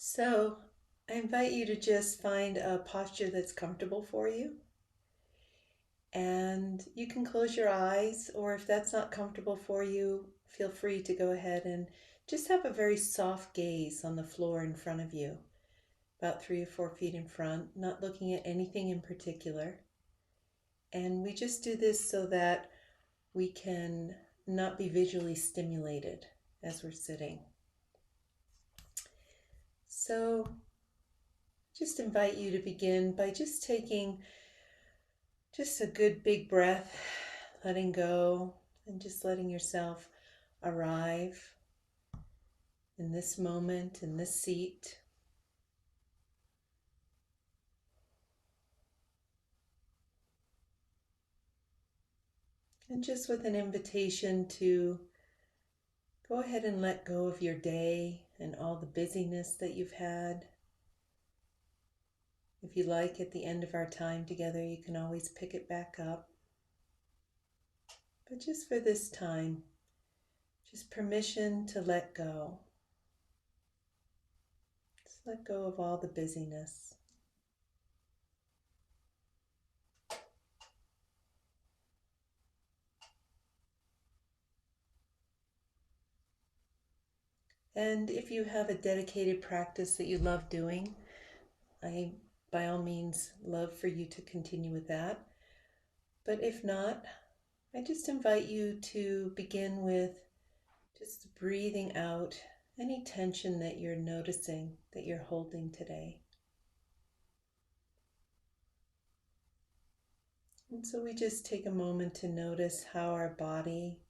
So I invite you to just find a posture that's comfortable for you. And you can close your eyes, or if that's not comfortable for you, feel free to go ahead and just have a very soft gaze on the floor in front of you, about 3 or 4 feet in front, not looking at anything in particular. And we just do this so that we can not be visually stimulated as we're sitting. So just invite you to begin by just taking just a good big breath, letting go, and just letting yourself arrive in this moment, in this seat. And just with an invitation to go ahead and let go of your day and all the busyness that you've had. If you like, at the end of our time together, you can always pick it back up. But just for this time, just permission to let go. Just let go of all the busyness. And if you have a dedicated practice that you love doing, I, by all means, love for you to continue with that. But if not, I just invite you to begin with just breathing out any tension that you're noticing that you're holding today. And so we just take a moment to notice how our body,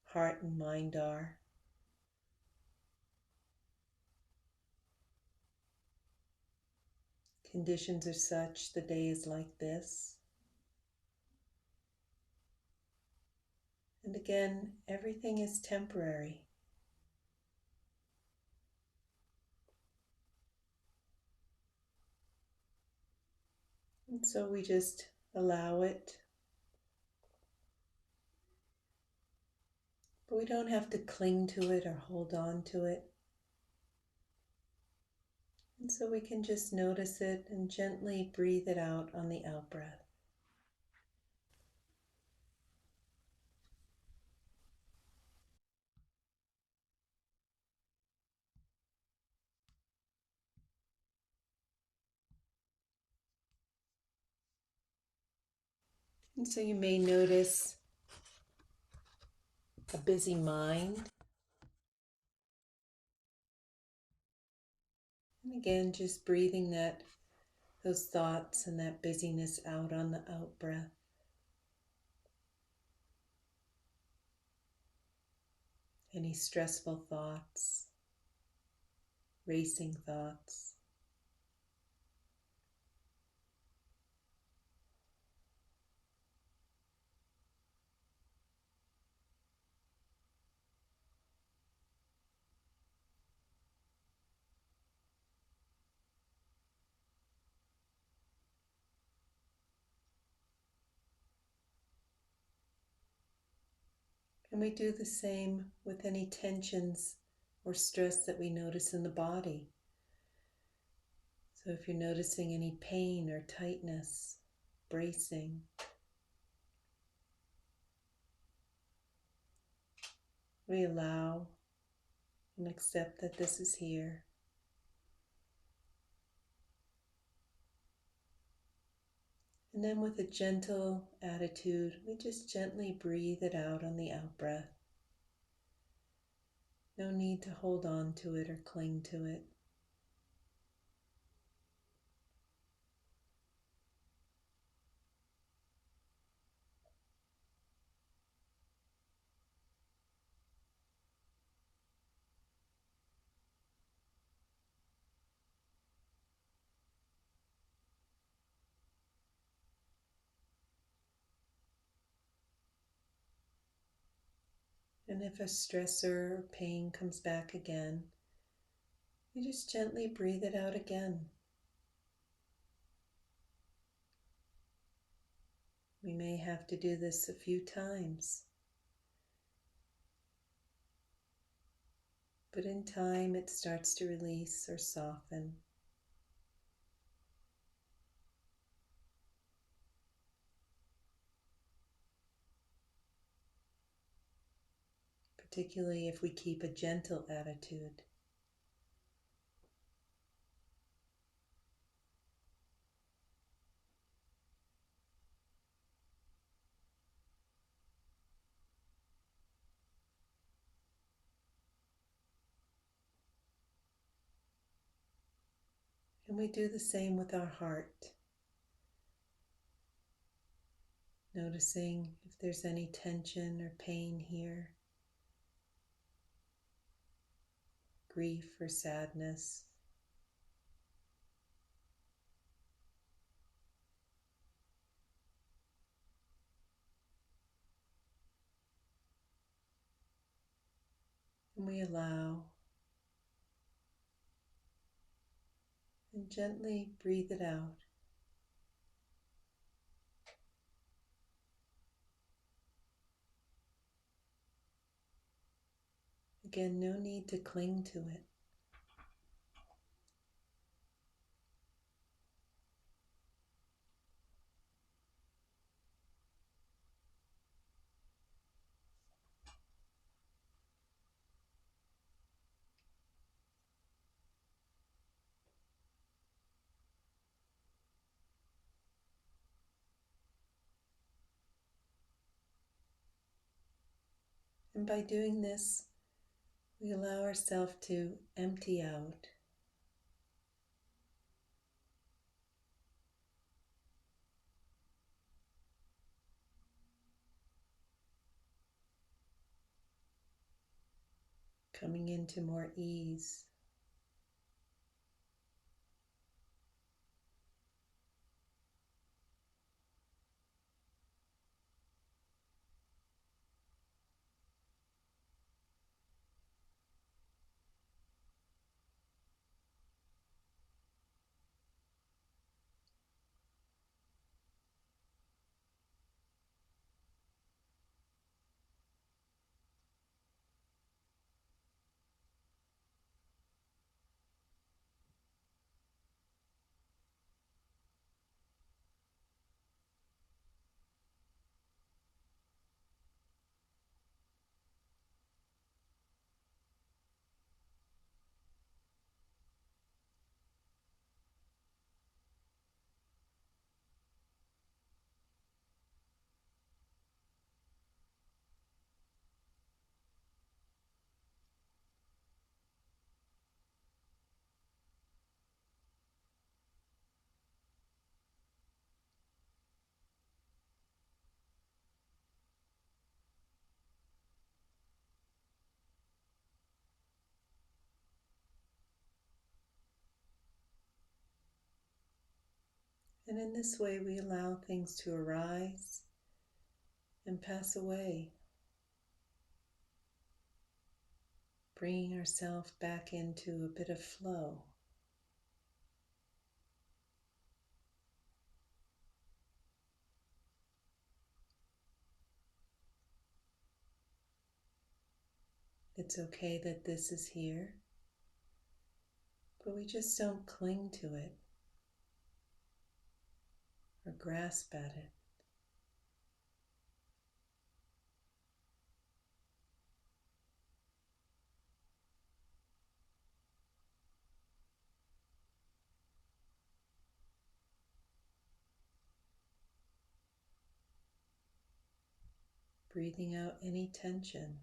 heart, and mind are. Conditions are such, the day is like this. And again, everything is temporary. And so we just allow it. But we don't have to cling to it or hold on to it. And so we can just notice it and gently breathe it out on the out breath. And so you may notice a busy mind. And again, just breathing those thoughts and that busyness out on the out breath. Any stressful thoughts, racing thoughts. And we do the same with any tensions or stress that we notice in the body. So if you're noticing any pain or tightness, bracing, we allow and accept that this is here. And then with a gentle attitude, we just gently breathe it out on the out breath. No need to hold on to it or cling to it. And if a stressor or pain comes back again, we just gently breathe it out again. We may have to do this a few times. but in time it starts to release or soften. Particularly if we keep a gentle attitude. And we do the same with our heart, noticing if there's any tension or pain here, grief or sadness. And we allow and gently breathe it out. Again, no need to cling to it. And by doing this, we allow ourselves to empty out. Coming into more ease. And in this way, we allow things to arise and pass away, bringing ourselves back into a bit of flow. It's okay that this is here, but we just don't cling to it or grasp at it. Breathing out any tension.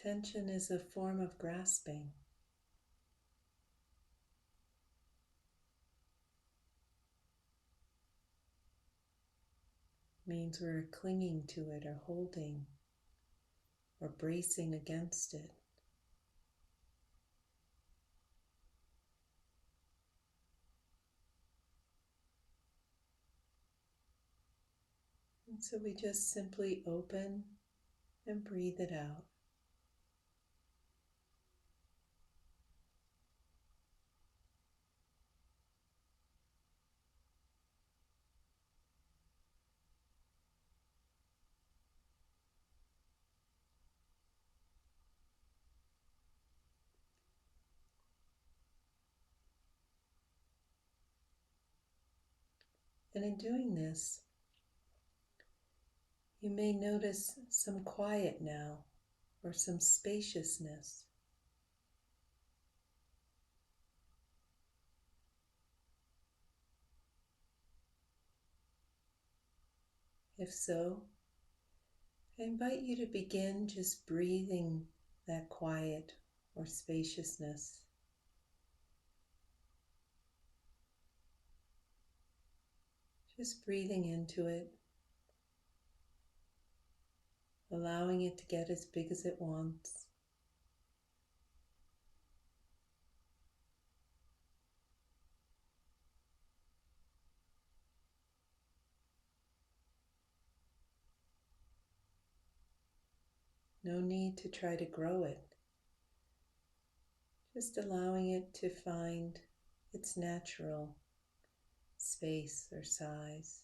Tension is a form of grasping. Means we're clinging to it or holding or bracing against it. And so we just simply open and breathe it out. And in doing this, you may notice some quiet now or some spaciousness. If so, I invite you to begin just breathing that quiet or spaciousness. Just breathing into it, allowing it to get as big as it wants. No need to try to grow it, just allowing it to find its natural space or size.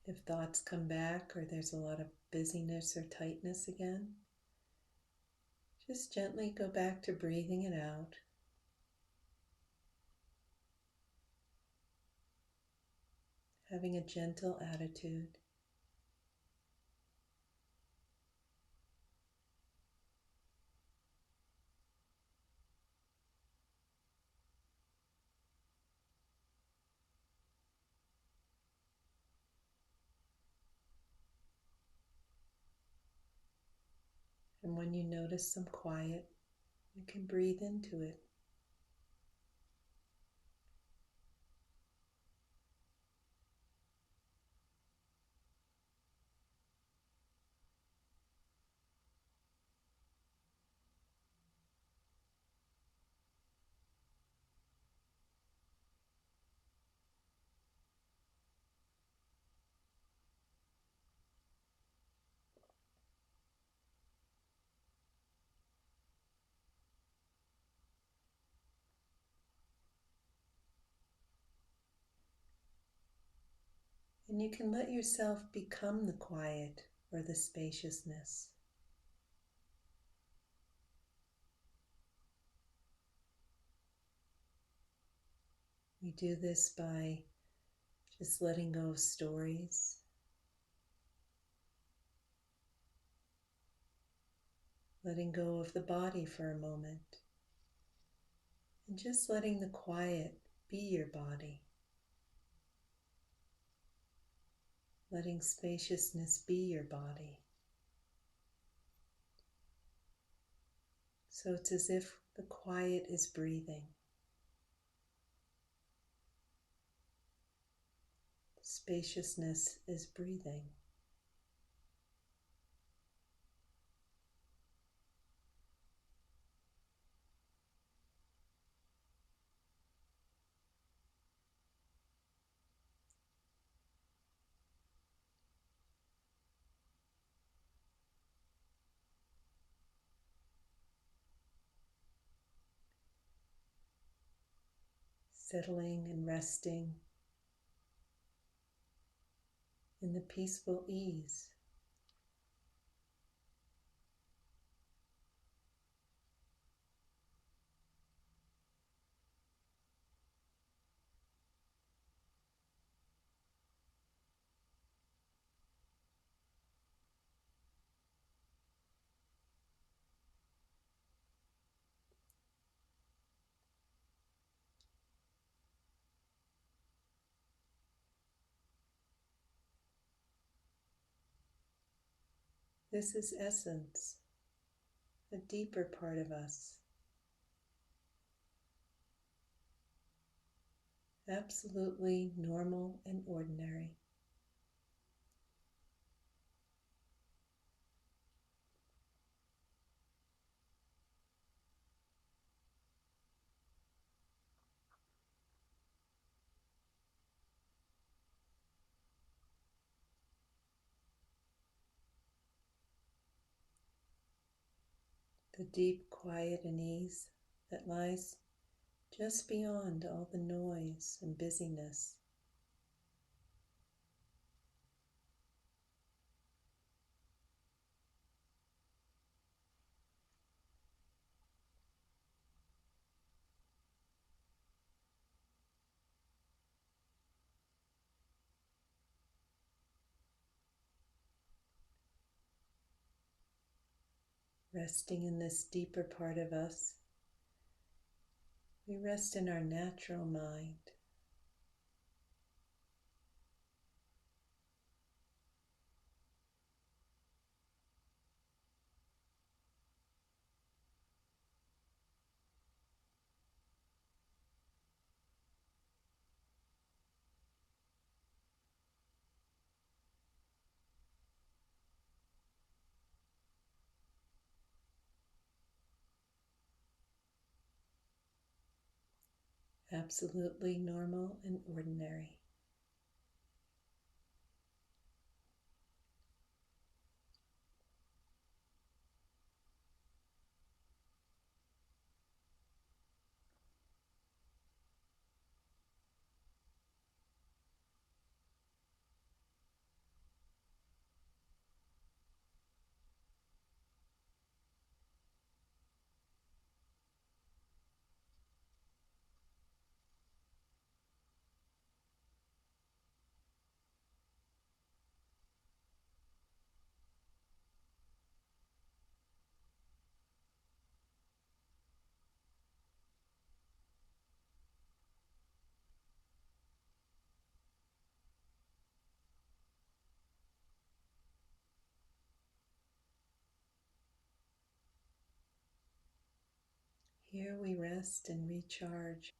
If thoughts come back or there's a lot of busyness or tightness again, just gently go back to breathing it out. Having a gentle attitude. And when you notice some quiet, you can breathe into it. And you can let yourself become the quiet or the spaciousness. We do this by just letting go of stories, letting go of the body for a moment, and just letting the quiet be your body, letting spaciousness be your body. So it's as if the quiet is breathing. Spaciousness is breathing. Settling and resting in the peaceful ease. This is essence, a deeper part of us, absolutely normal and ordinary. the deep quiet and ease that lies just beyond all the noise and busyness. Resting in this deeper part of us, we rest in our natural mind. Absolutely normal and ordinary. Here we rest and recharge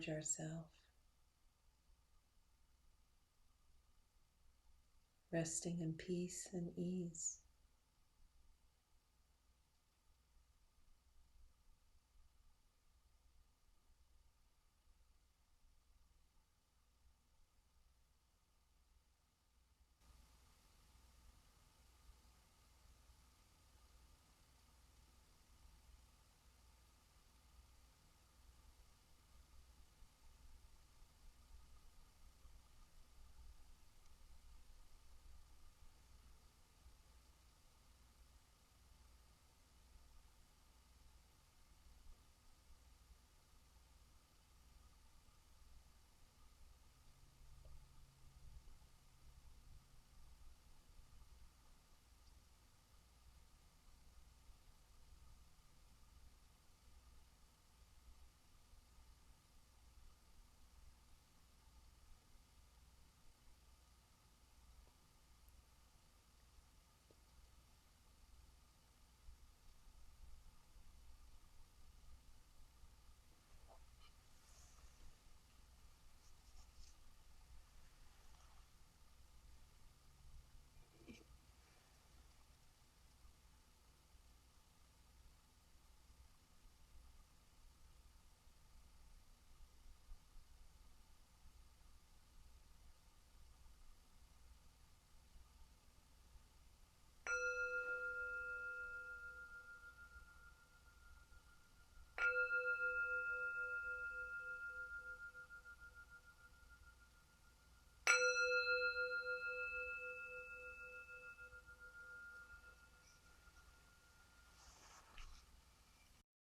ourselves, resting in peace and ease.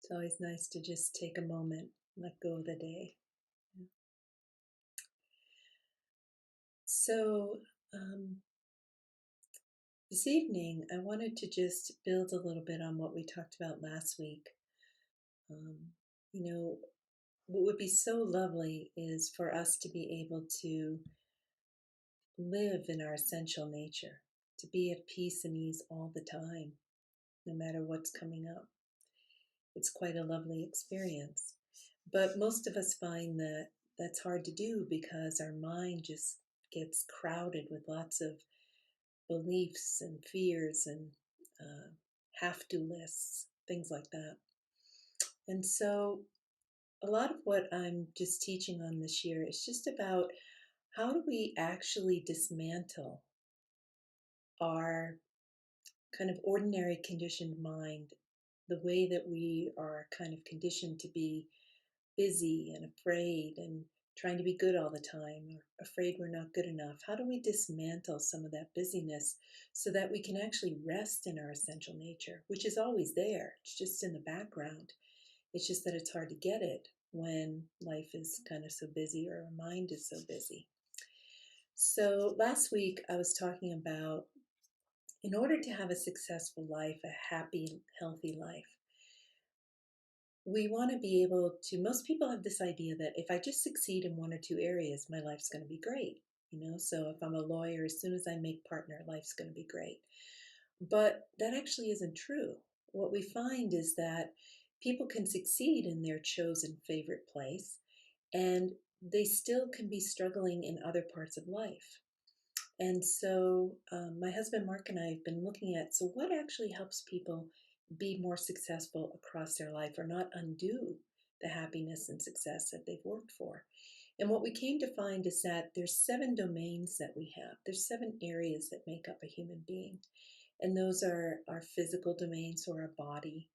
It's always nice to just take a moment, let go of the day. So, um, this evening, I wanted to just build a little bit on what we talked about last week. Um, you know, what would be so lovely is for us to be able to live in our essential nature, to be at peace and ease all the time, no matter what's coming up. It's quite a lovely experience. But most of us find that that's hard to do because our mind just gets crowded with lots of beliefs and fears and uh, have to lists, things like that. And so, a lot of what I'm just teaching on this year is just about how do we actually dismantle our kind of ordinary conditioned mind, the way that we are kind of conditioned to be busy and afraid and trying to be good all the time, or afraid we're not good enough. How do we dismantle some of that busyness so that we can actually rest in our essential nature, which is always there? It's just in the background. It's just that it's hard to get it when life is kind of so busy or our mind is so busy. So last week I was talking about, in order to have a successful life, a happy, healthy life, we want to be able to, most people have this idea that if I just succeed in one or two areas, my life's going to be great. So if I'm a lawyer, as soon as I make partner, life's going to be great. But that actually isn't true. What we find is that people can succeed in their chosen favorite place, and they still can be struggling in other parts of life. And so my husband Mark and I have been looking at, so what actually helps people be more successful across their life, or not undo the happiness and success that they've worked for. And what we came to find is that there's 7 domains that we have. There's 7 areas that make up a human being. And those are our physical domain, so our body,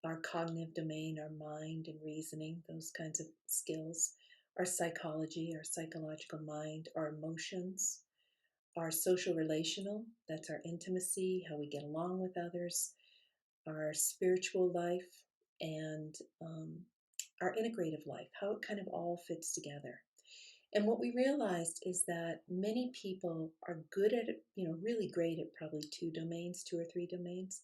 our cognitive domain, our mind and reasoning, those kinds of skills, our psychology, our psychological mind, our emotions, our social relational, that's our intimacy, how we get along with others, our spiritual life, and our integrative life, how it kind of all fits together. And what we realized is that many people are good at it, really great at probably 2 domains, 2 or 3 domains.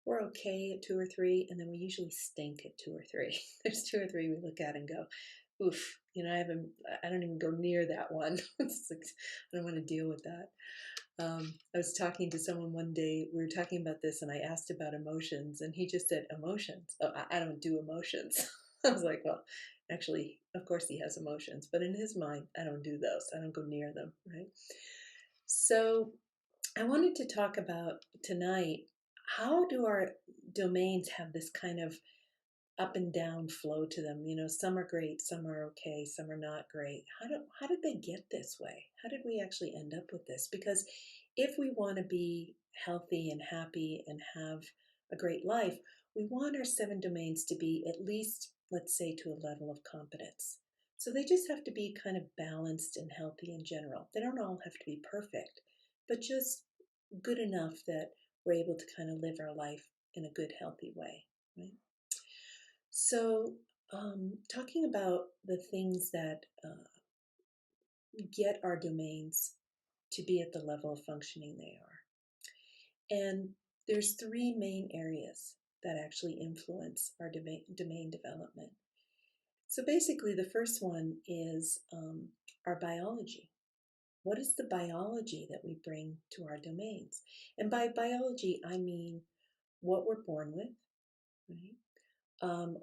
We're okay at 2 or 3, and then we usually stink at 2 or 3. There's 2 or 3 we look at and go, oof, I don't even go near that one. It's like, I don't want to deal with that. I was talking to someone one day, we were talking about this, and I asked about emotions, and he just said, emotions? Oh, I don't do emotions. I was like, well, actually, of course he has emotions, but in his mind, I don't do those. I don't go near them, right? So I wanted to talk about tonight, how do our domains have this kind of up and down flow to them? Some are great, some are okay, some are not great. How did they get this way? How did we actually end up with this? Because if we want to be healthy and happy and have a great life, we want our 7 domains to be at least, let's say, to a level of competence. So they just have to be kind of balanced and healthy in general. They don't all have to be perfect, but just good enough that we're able to kind of live our life in a good, healthy way, right? So, talking about the things that get our domains to be at the level of functioning they are. And there's 3 main areas that actually influence our domain development. So basically, the first one is our biology. What is the biology that we bring to our domains? And by biology, I mean what we're born with, right?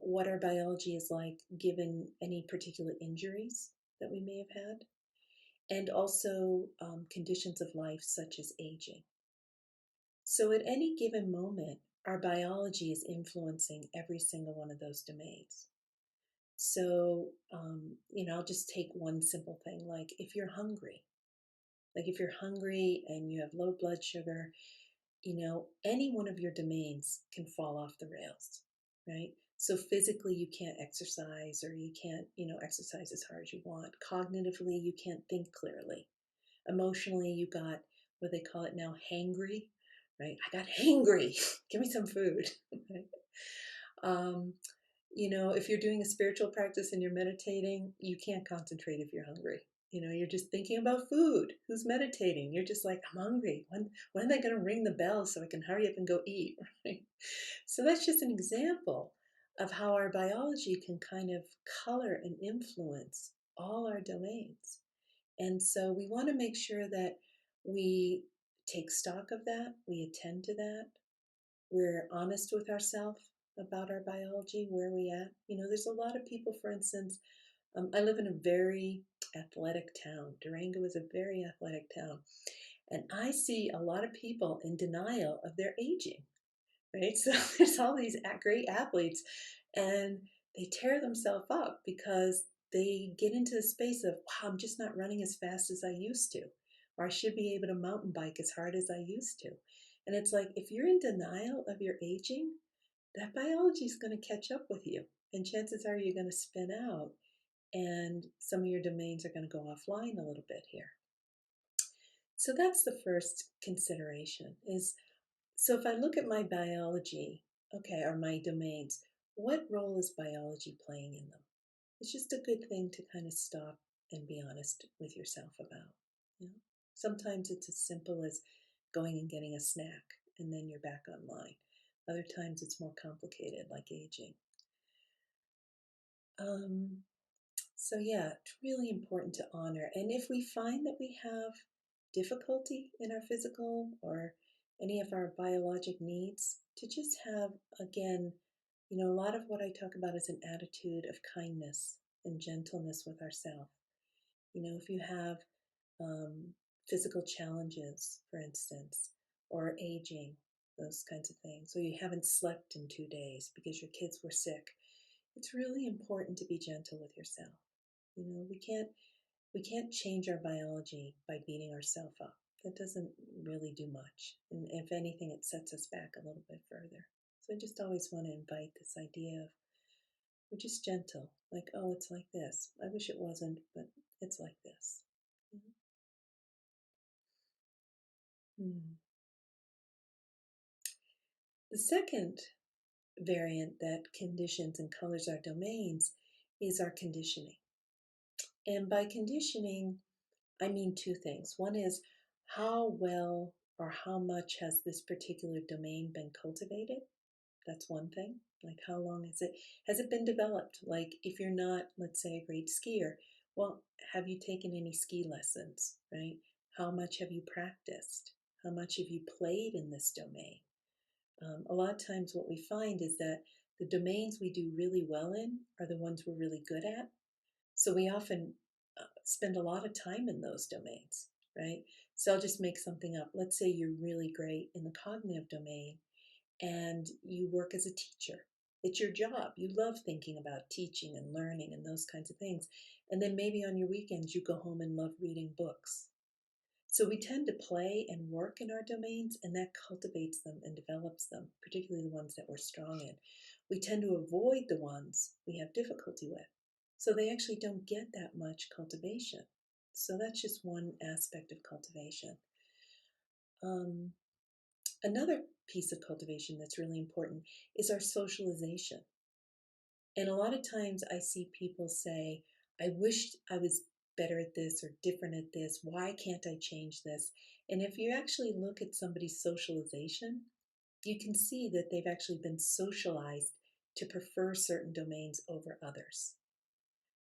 What our biology is like given any particular injuries that we may have had, and also conditions of life such as aging. So at any given moment, our biology is influencing every single one of those domains. So, I'll just take one simple thing, like if you're hungry, and you have low blood sugar, any one of your domains can fall off the rails, right? So physically, you can't exercise, or you can't, exercise as hard as you want. Cognitively, you can't think clearly. Emotionally, you got what they call it now, hangry, right? I got hangry. Give me some food. Right? Um, if you're doing a spiritual practice and you're meditating, you can't concentrate if you're hungry. You're just thinking about food. Who's meditating? You're just like, I'm hungry. When are they going to ring the bell so I can hurry up and go eat? Right? So that's just an example of how our biology can kind of color and influence all our domains. And so we want to make sure that we take stock of that, we attend to that, we're honest with ourselves about our biology, where we at. There's a lot of people, for instance, I live in a very athletic town. Durango is a very athletic town. And I see a lot of people in denial of their aging, right? So there's all these great athletes, and they tear themselves up because they get into the space of, wow, I'm just not running as fast as I used to, or I should be able to mountain bike as hard as I used to. And it's like if you're in denial of your aging, that biology is going to catch up with you. And chances are you're going to spin out and some of your domains are going to go offline a little bit here. So that's the first consideration is, so if I look at my biology, okay, or my domains, what role is biology playing in them? It's just a good thing to kind of stop and be honest with yourself about. You know? Sometimes it's as simple as going and getting a snack and then you're back online. Other times it's more complicated, like aging. Um, so yeah, it's really important to honor. And if we find that we have difficulty in our physical or any of our biologic needs, to just have, again, a lot of what I talk about is an attitude of kindness and gentleness with ourselves. If you have um, physical challenges, for instance, or aging, those kinds of things, or you haven't slept in 2 days because your kids were sick, it's really important to be gentle with yourself. We can't change our biology by beating ourselves up. That doesn't really do much. And if anything, it sets us back a little bit further. So I just always want to invite this idea of we're just gentle. Like, oh, it's like this. I wish it wasn't, but it's like this. Mm-hmm. The second variant that conditions and colors our domains is our conditioning. And by conditioning, I mean two things. One is how well or how much has this particular domain been cultivated? That's one thing. Like how long has it been developed? Like if you're not, let's say, a great skier, well, have you taken any ski lessons, right? How much have you practiced? How much have you played in this domain? A lot of times what we find is that the domains we do really well in are the ones we're really good at. So we often spend a lot of time in those domains, right? So I'll just make something up. Let's say you're really great in the cognitive domain and you work as a teacher. It's your job. You love thinking about teaching and learning and those kinds of things. And then maybe on your weekends, you go home and love reading books. So we tend to play and work in our domains, and that cultivates them and develops them, particularly the ones that we're strong in. We tend to avoid the ones we have difficulty with. So they actually don't get that much cultivation. So that's just one aspect of cultivation. Um, Another piece of cultivation that's really important is our socialization. And a lot of times I see people say, I wished I was better at this or different at this. Why can't I change this? And if you actually look at somebody's socialization, you can see that they've actually been socialized to prefer certain domains over others.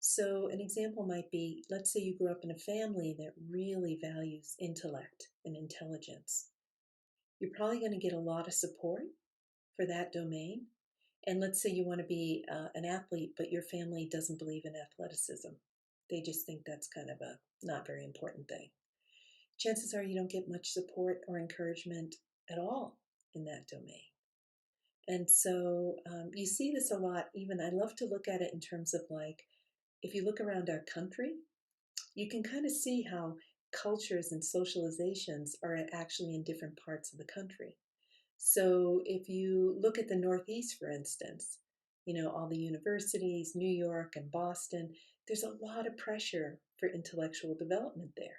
So, an example might be, let's say you grew up in a family that really values intellect and intelligence. You're probably going to get a lot of support for that domain. And let's say you want to be an athlete, but your family doesn't believe in athleticism. They just think that's kind of a not very important thing. Chances are you don't get much support or encouragement at all in that domain. And so you see this a lot. Even I love to look at it in terms of like, if you look around our country, you can kind of see how cultures and socializations are actually in different parts of the country. So if you look at the Northeast, for instance, all the universities, New York and Boston, there's a lot of pressure for intellectual development there.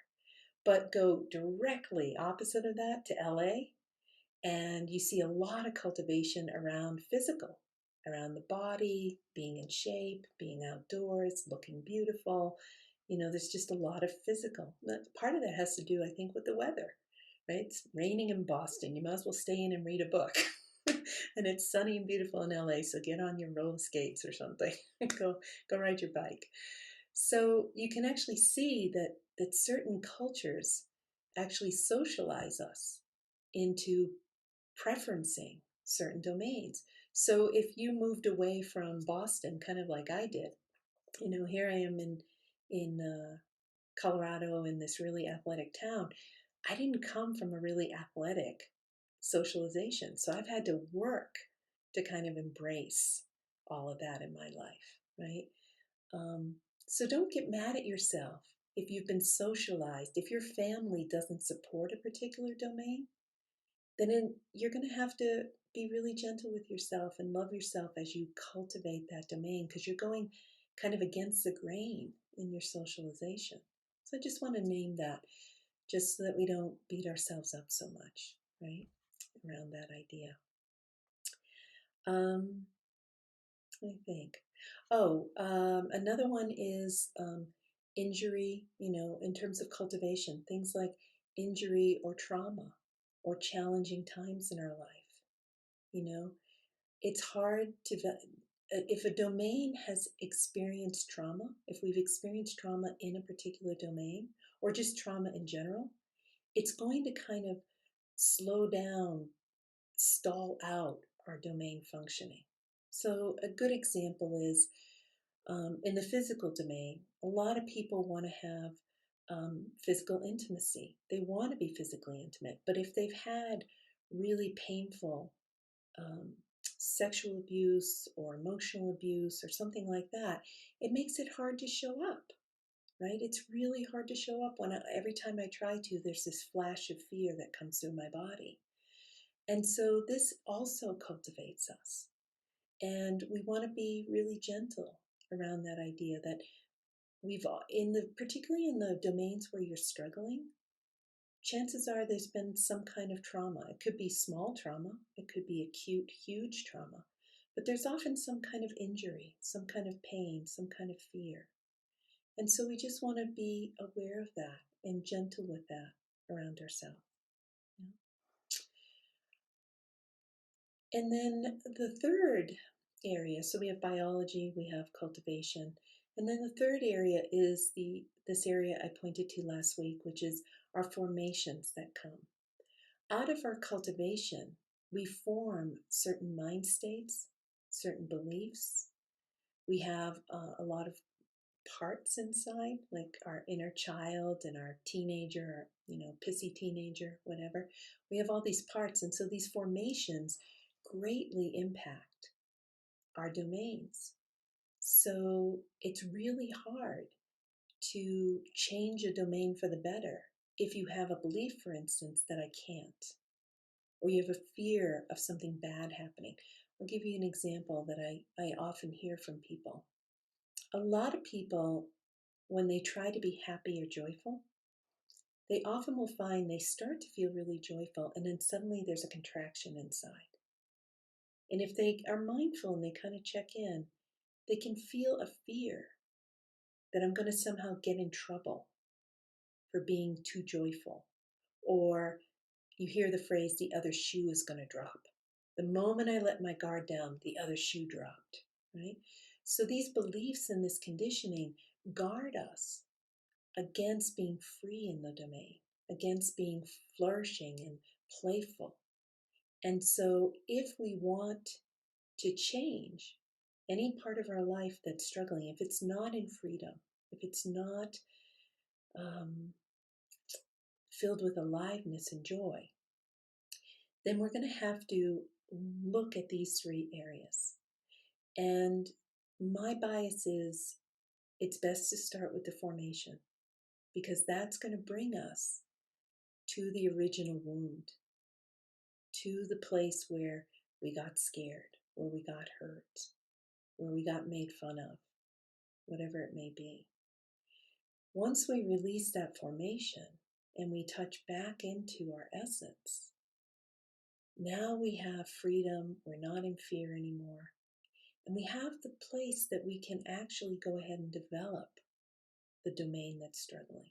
But go directly opposite of that to LA, and you see a lot of cultivation around physical, around the body, being in shape, being outdoors, looking beautiful. There's just a lot of physical. Part of that has to do, I think, with the weather, right? It's raining in Boston. You might as well stay in and read a book. And it's sunny and beautiful in LA, so get on your roller skates or something. go ride your bike. So you can actually see that certain cultures actually socialize us into preferencing certain domains. So if you moved away from Boston, kind of like I did, here I am in Colorado in this really athletic town. I didn't come from a really athletic socialization, so I've had to work to kind of embrace all of that in my life, right? Um, so don't get mad at yourself if you've been socialized. If your family doesn't support a particular domain, you're going to have to be really gentle with yourself and love yourself as you cultivate that domain, because you're going kind of against the grain in your socialization. So I just want to name that, just so that we don't beat ourselves up so much, right? Around that idea. Um, Let me think. Another one is injury, in terms of cultivation, things like injury or trauma or challenging times in our life. You know, it's hard to, if a domain has experienced trauma, if we've experienced trauma in a particular domain or just trauma in general, it's going to kind of slow down, stall out our domain functioning. So, a good example is in the physical domain, a lot of people want to have physical intimacy. They want to be physically intimate, but if they've had really painful um, sexual abuse or emotional abuse or something like that, it makes it hard to show up, right? It's really hard to show up when every time I try to, there's this flash of fear that comes through my body. And so this also cultivates us. And we want to be really gentle around that idea that particularly in the domains where you're struggling, chances are there's been some kind of trauma. It could be small trauma, it could be acute, huge trauma, but there's often some kind of injury, some kind of pain, some kind of fear. And so we just want to be aware of that and gentle with that around ourselves. Yeah. And then the third area, so we have biology, we have cultivation, and then the third area is this area I pointed to last week, which is our formations that come. Out of our cultivation, we form certain mind states, certain beliefs. We have a lot of parts inside, like our inner child and our teenager, pissy teenager, whatever. We have all these parts, and so these formations greatly impact our domains. So it's really hard to change a domain for the better if you have a belief, for instance, that I can't, or you have a fear of something bad happening. I'll give you an example that I often hear from people. A lot of people, when they try to be happy or joyful, they often will find they start to feel really joyful, and then suddenly there's a contraction inside. And if they are mindful and they kind of check in, they can feel a fear that I'm going to somehow get in trouble for being too joyful. Or you hear the phrase, the other shoe is going to drop. The moment I let my guard down, the other shoe dropped, right? So these beliefs and this conditioning guard us against being free in the domain, against being flourishing and playful. And so if we want to change any part of our life that's struggling, if it's not in freedom, if it's not um, filled with aliveness and joy, then we're going to have to look at these three areas. And my bias is it's best to start with the formation, because that's going to bring us to the original wound, to the place where we got scared, where we got hurt, where we got made fun of, whatever it may be. Once we release that formation and we touch back into our essence, now we have freedom. We're not in fear anymore. And we have the place that we can actually go ahead and develop the domain that's struggling,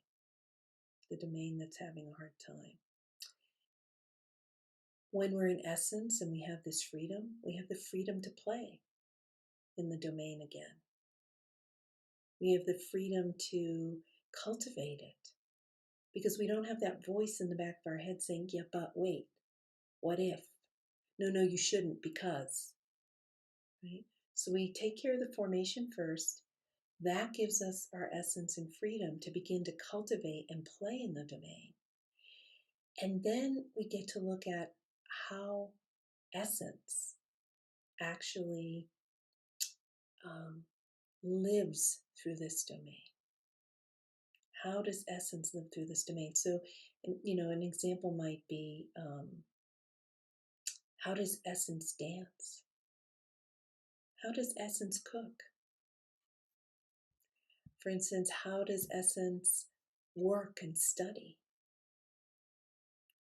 the domain that's having a hard time. When we're in essence and we have this freedom, we have the freedom to play in the domain again. We have the freedom to cultivate it, because we don't have that voice in the back of our head saying, yeah, but wait, what if? No, you shouldn't, because, right? So we take care of the formation first. That gives us our essence and freedom to begin to cultivate and play in the domain. And then we get to look at how essence actually lives through this domain. How does essence live through this domain? So, an example might be How does essence dance? How does essence cook? For instance, how does essence work and study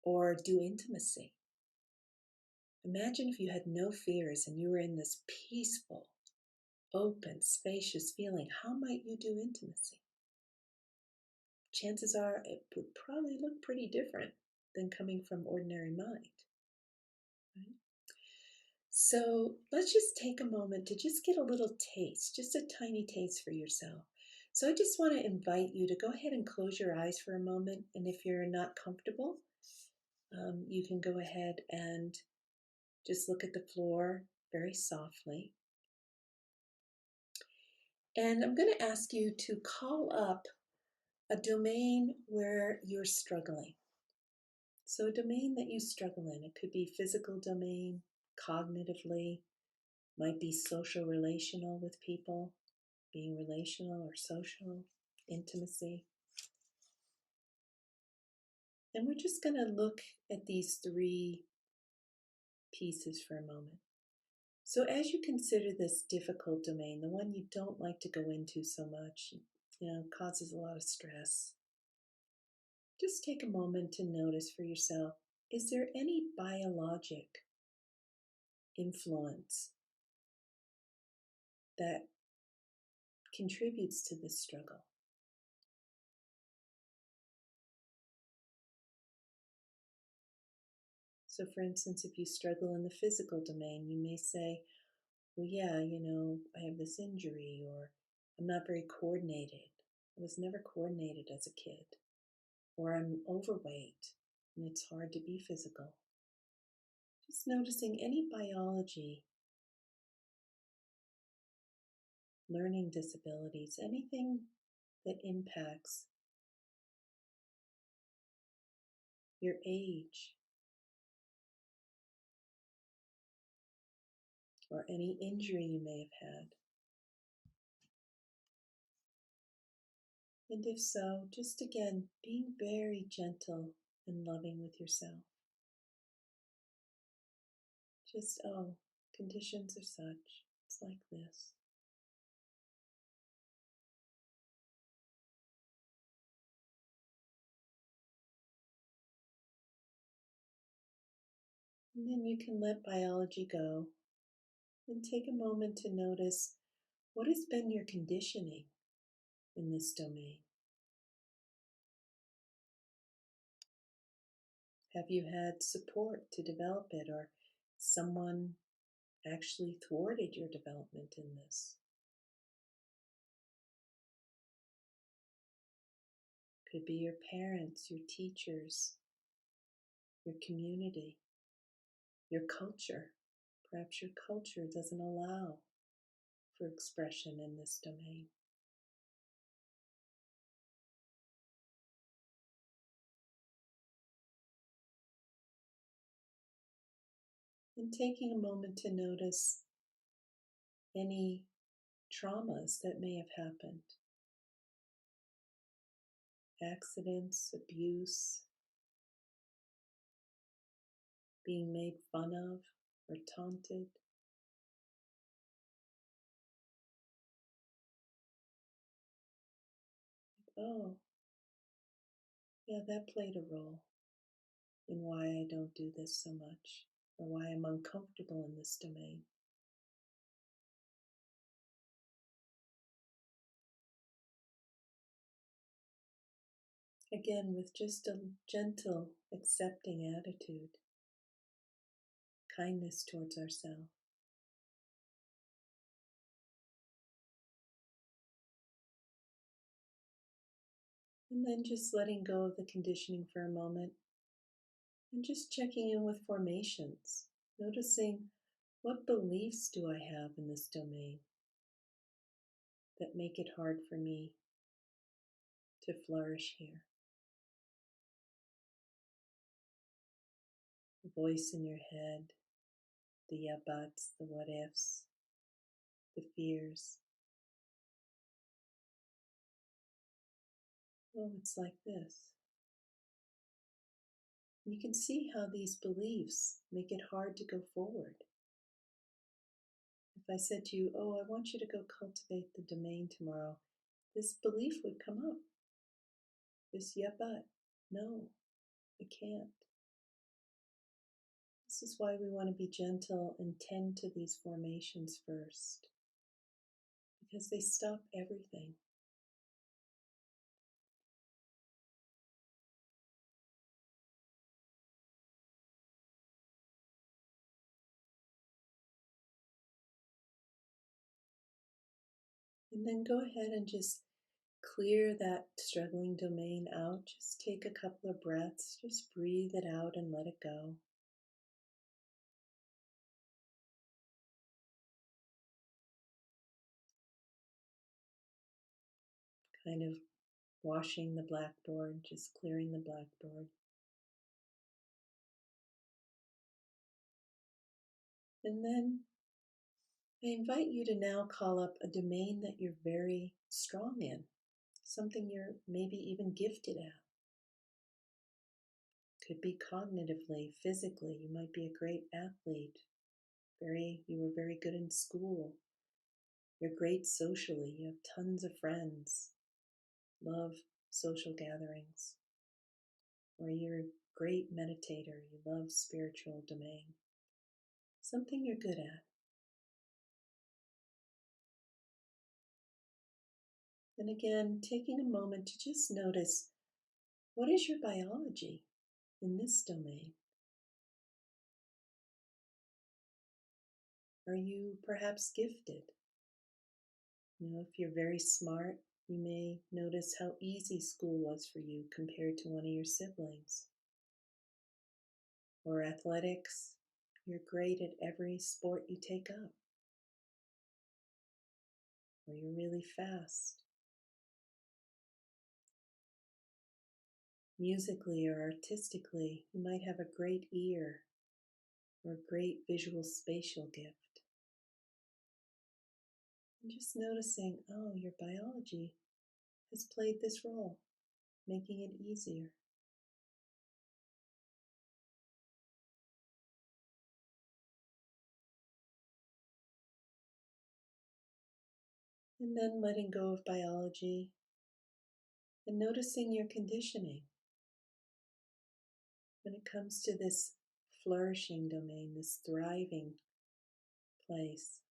or do intimacy? Imagine if you had no fears and you were in this peaceful, open, spacious feeling. How might you do intimacy? Chances are it would probably look pretty different than coming from ordinary mind. Right? So let's just take a moment to just get a little taste, just a tiny taste for yourself. So I just want to invite you to go ahead and close your eyes for a moment. And if you're not comfortable, you can go ahead and just look at the floor very softly. And I'm going to ask you to call up a domain where you're struggling. So a domain that you struggle in. It could be physical domain, cognitively, might be social relational with people, being relational or social, intimacy. And we're just going to look at these three pieces for a moment. So as you consider this difficult domain, the one you don't like to go into so much, causes a lot of stress, just take a moment to notice for yourself, is there any biologic influence that contributes to this struggle? So for instance, if you struggle in the physical domain, you may say, well, yeah, I have this injury, or I'm not very coordinated. I was never coordinated as a kid. Or I'm overweight and it's hard to be physical. Just noticing any biology, learning disabilities, anything that impacts your age, or any injury you may have had. And if so, just again, being very gentle and loving with yourself. Just, conditions are such, it's like this. And then you can let biology go and take a moment to notice what has been your conditioning in this domain. Have you had support to develop it, or someone actually thwarted your development in this? Could be your parents, your teachers, your community, your culture. Perhaps your culture doesn't allow for expression in this domain. And taking a moment to notice any traumas that may have happened. Accidents, abuse, being made fun of or taunted. Oh, yeah, that played a role in why I don't do this so much, or why I'm uncomfortable in this domain. Again, with just a gentle, accepting attitude, kindness towards ourselves. And then just letting go of the conditioning for a moment and just checking in with formations, noticing what beliefs do I have in this domain that make it hard for me to flourish here. The voice in your head, the yeah buts, the what ifs, the fears. Oh, it's like this. You can see how these beliefs make it hard to go forward. If I said to you, "Oh, I want you to go cultivate the domain tomorrow," this belief would come up. This, yeah, but, no, I can't. This is why we want to be gentle and tend to these formations first, because they stop everything. And then go ahead and just clear that struggling domain out. Just take a couple of breaths, just breathe it out and let it go. Kind of washing the blackboard, just clearing the blackboard. And then I invite you to now call up a domain that you're very strong in, something you're maybe even gifted at. Could be cognitively, physically. You might be a great athlete. You were very good in school. You're great socially. You have tons of friends. Love social gatherings. Or you're a great meditator. You love spiritual domain. Something you're good at. And again, taking a moment to just notice, what is your biology in this domain? Are you perhaps gifted? If you're very smart, you may notice how easy school was for you compared to one of your siblings. Or athletics, you're great at every sport you take up. Or you're really fast. Musically or artistically, you might have a great ear or a great visual spatial gift. And just noticing, oh, your biology has played this role, making it easier. And then letting go of biology and noticing your conditioning. When it comes to this flourishing domain, this thriving place,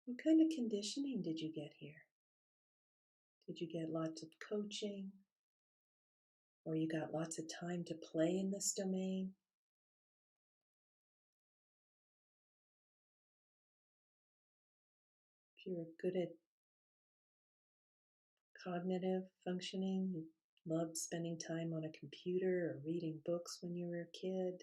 what kind of conditioning did you get here? Did you get lots of coaching? Or you got lots of time to play in this domain? If you're good at cognitive functioning, you loved spending time on a computer or reading books when you were a kid,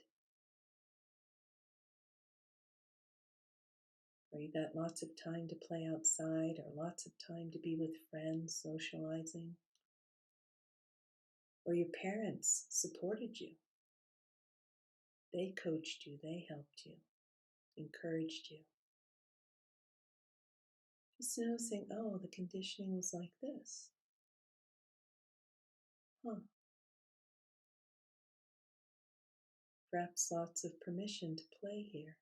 or you got lots of time to play outside or lots of time to be with friends, socializing, or your parents supported you. They coached you, they helped you, encouraged you. Just noticing, oh, the conditioning was like this. Huh. Perhaps lots of permission to play here.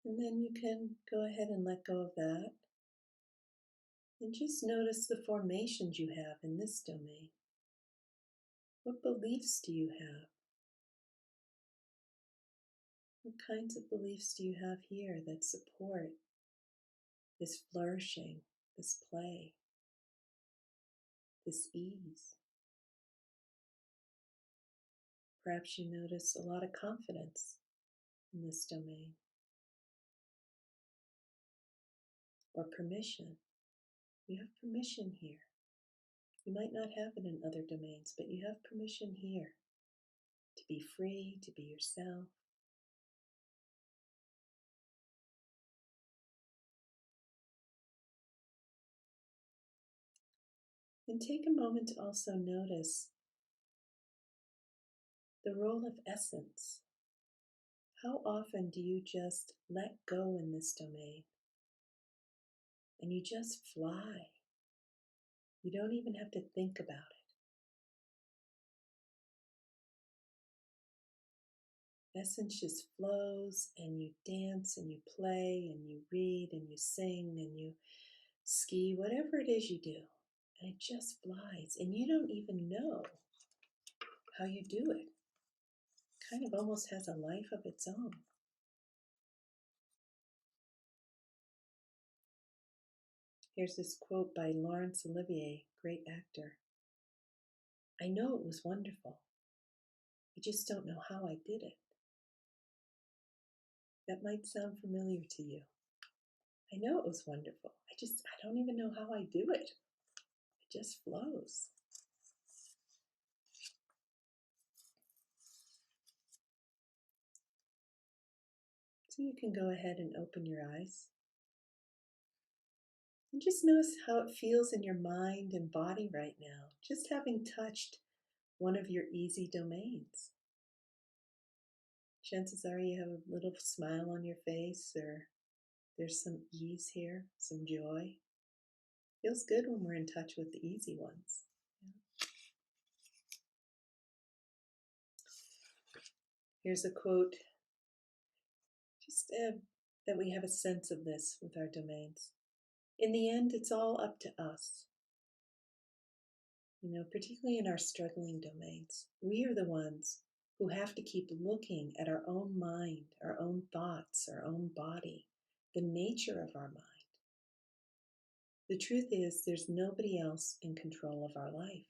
And then you can go ahead and let go of that. And just notice the formations you have in this domain. What beliefs do you have? What kinds of beliefs do you have here that support this flourishing, this play, this ease? Perhaps you notice a lot of confidence in this domain, or permission. You have permission here. You might not have it in other domains, but you have permission here to be free, to be yourself. And take a moment to also notice the role of essence. How often do you just let go in this domain and you just fly. You don't even have to think about it. Essence just flows, and you dance and you play and you read and you sing and you ski, whatever it is you do. And it just flies, and you don't even know how you do it. Kind of almost has a life of its own. Here's this quote by Laurence Olivier, great actor. "I know it was wonderful. I just don't know how I did it." That might sound familiar to you. I know it was wonderful. I don't even know how I do it. It just flows. So you can go ahead and open your eyes. And just notice how it feels in your mind and body right now, just having touched one of your easy domains. Chances are you have a little smile on your face, or there's some ease here, some joy. Feels good when we're in touch with the easy ones. Here's a quote, just that we have a sense of this with our domains. In the end, it's all up to us. Particularly in our struggling domains, we are the ones who have to keep looking at our own mind, our own thoughts, our own body, the nature of our mind. The truth is, there's nobody else in control of our life.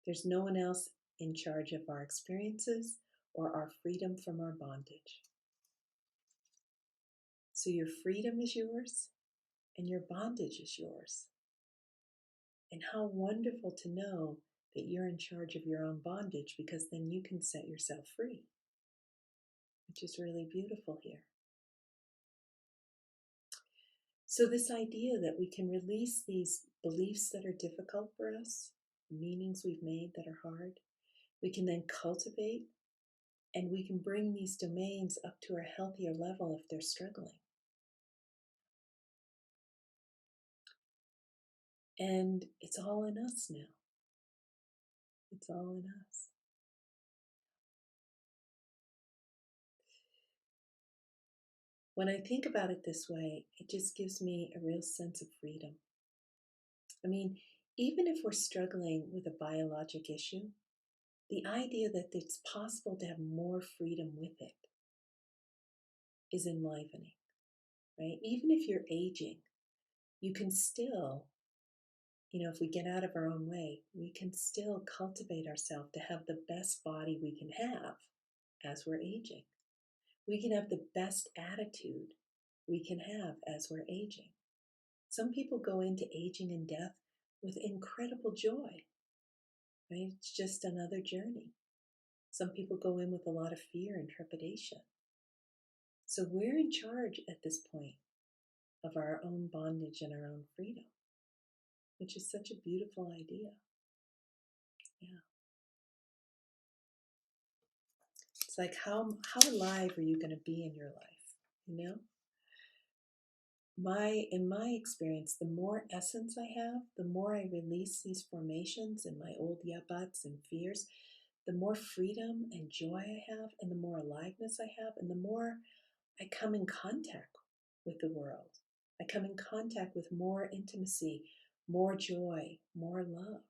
There's no one else in charge of our experiences or our freedom from our bondage. So your freedom is yours and your bondage is yours. And how wonderful to know that you're in charge of your own bondage, because then you can set yourself free, which is really beautiful here. So this idea that we can release these beliefs that are difficult for us, meanings we've made that are hard, we can then cultivate, and we can bring these domains up to a healthier level if they're struggling. And it's all in us now. It's all in us. When I think about it this way, it just gives me a real sense of freedom. I mean, even if we're struggling with a biologic issue, the idea that it's possible to have more freedom with it is enlivening, right? Even if you're aging, you can still, if we get out of our own way, we can still cultivate ourselves to have the best body we can have as we're aging. We can have the best attitude we can have as we're aging. Some people go into aging and death with incredible joy, right? It's just another journey. Some people go in with a lot of fear and trepidation. So we're in charge at this point of our own bondage and our own freedom, which is such a beautiful idea. Yeah. It's like, how alive are you going to be in your life? In my experience, the more essence I have, the more I release these formations and my old yabbats and fears, the more freedom and joy I have, and the more aliveness I have, and the more I come in contact with the world. I come in contact with more intimacy, more joy, more love.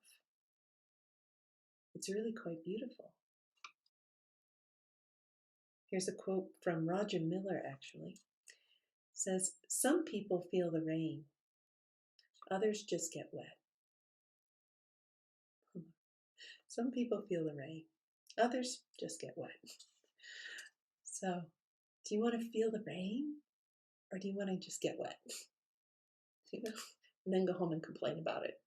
It's really quite beautiful. Here's a quote from Roger Miller, actually. It says, "Some people feel the rain, others just get wet." Some people feel the rain, others just get wet. So, do you want to feel the rain, or do you want to just get wet? And then go home and complain about it.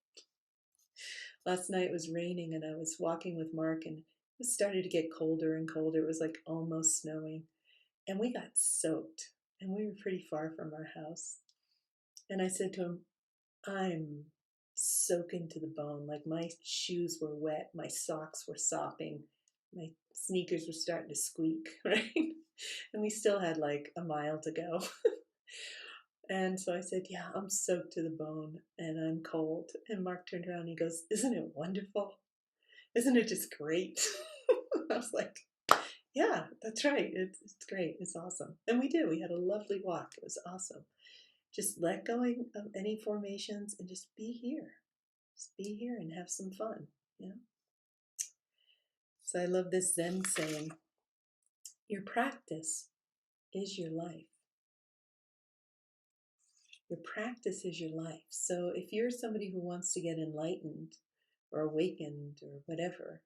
Last night it was raining, and I was walking with Mark, and it started to get colder and colder. It was like almost snowing, and we got soaked, and we were pretty far from our house. And I said to him, "I'm soaking to the bone. Like, my shoes were wet, my socks were sopping. My sneakers were starting to squeak, right? And we still had like a mile to go. And so I said, "Yeah, I'm soaked to the bone and I'm cold." And Mark turned around and he goes, "Isn't it wonderful? Isn't it just great?" I was like, "Yeah, that's right. It's great. It's awesome." And we did. We had a lovely walk. It was awesome. Just let going of any formations and just be here. Just be here and have some fun. Yeah. So I love this Zen saying, your practice is your life. Your practice is your life. So if you're somebody who wants to get enlightened or awakened or whatever,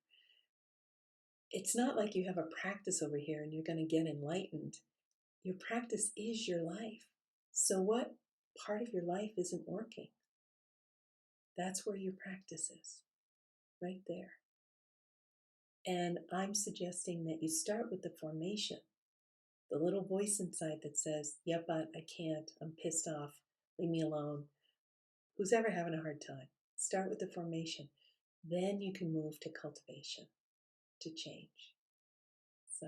it's not like you have a practice over here and you're going to get enlightened. Your practice is your life. So what part of your life isn't working? That's where your practice is, right there. And I'm suggesting that you start with the formation, the little voice inside that says, yeah, but I can't, I'm pissed off, leave me alone. Who's ever having a hard time? Start with the formation. Then you can move to cultivation, to change. So,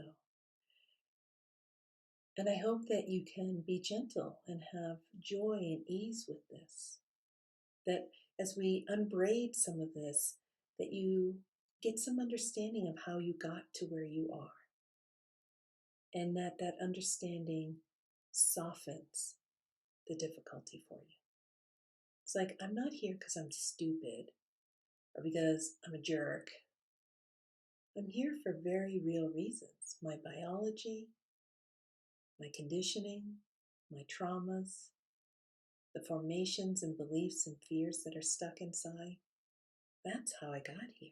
and I hope that you can be gentle and have joy and ease with this. That as we unbraid some of this, that you get some understanding of how you got to where you are. And that that understanding softens the difficulty for you. It's like, I'm not here because I'm stupid or because I'm a jerk. I'm here for very real reasons. My biology, my conditioning, my traumas, the formations and beliefs and fears that are stuck inside. That's how I got here.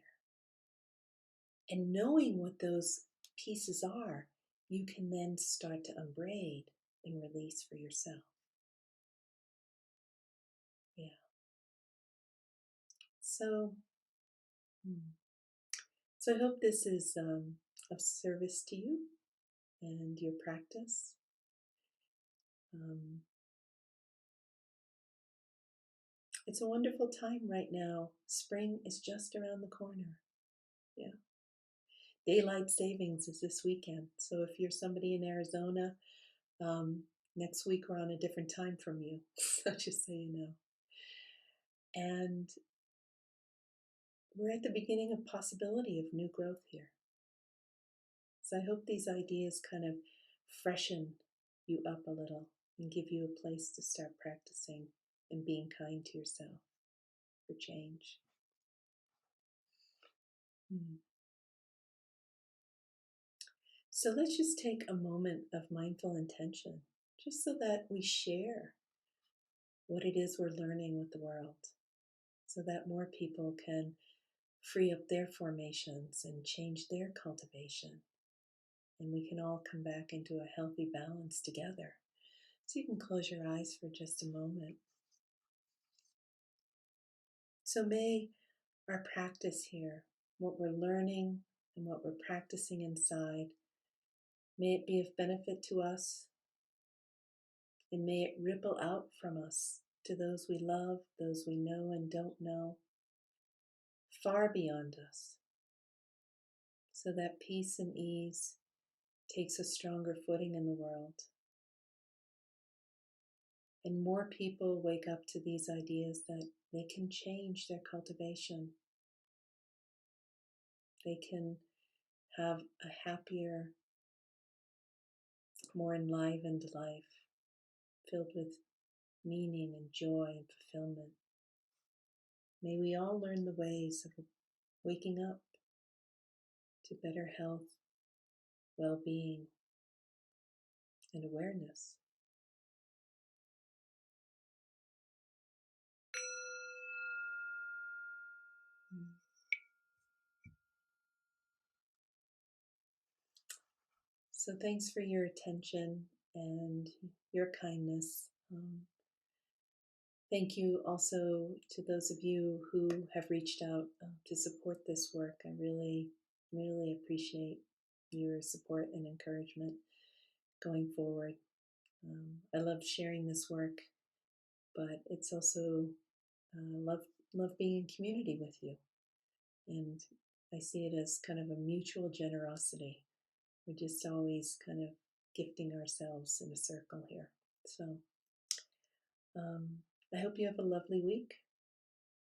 And knowing what those pieces are, you can then start to unbraid and release for yourself. Yeah. So, so I hope this is of service to you and your practice. It's a wonderful time right now. Spring is just around the corner. Yeah. Daylight savings is this weekend. So if you're somebody in Arizona, next week we're on a different time from you. So just so you know. And we're at the beginning of possibility of new growth here. So I hope these ideas kind of freshen you up a little and give you a place to start practicing and being kind to yourself for change. So let's just take a moment of mindful intention, just so that we share what it is we're learning with the world, so that more people can free up their formations and change their cultivation. And we can all come back into a healthy balance together. So you can close your eyes for just a moment. So may our practice here, what we're learning and what we're practicing inside, may it be of benefit to us, and may it ripple out from us to those we love, those we know and don't know, far beyond us, so that peace and ease takes a stronger footing in the world. And more people wake up to these ideas that they can change their cultivation. They can have a happier, more enlivened life, filled with meaning and joy and fulfillment. May we all learn the ways of waking up to better health, well-being, and awareness. So thanks for your attention and your kindness. Thank you also to those of you who have reached out to support this work. I really, really appreciate your support and encouragement going forward. I love sharing this work, but it's also love being in community with you. And I see it as kind of a mutual generosity. We're just always kind of gifting ourselves in a circle here. So um, I hope you have a lovely week.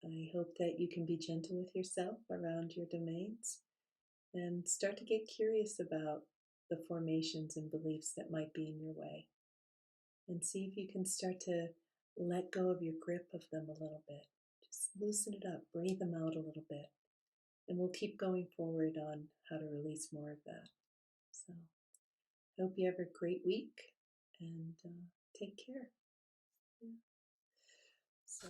I hope that you can be gentle with yourself around your domains and start to get curious about the formations and beliefs that might be in your way. And see if you can start to let go of your grip of them a little bit. Just loosen it up, breathe them out a little bit. And we'll keep going forward on how to release more of that. So I hope you have a great week and take care. Yeah. So.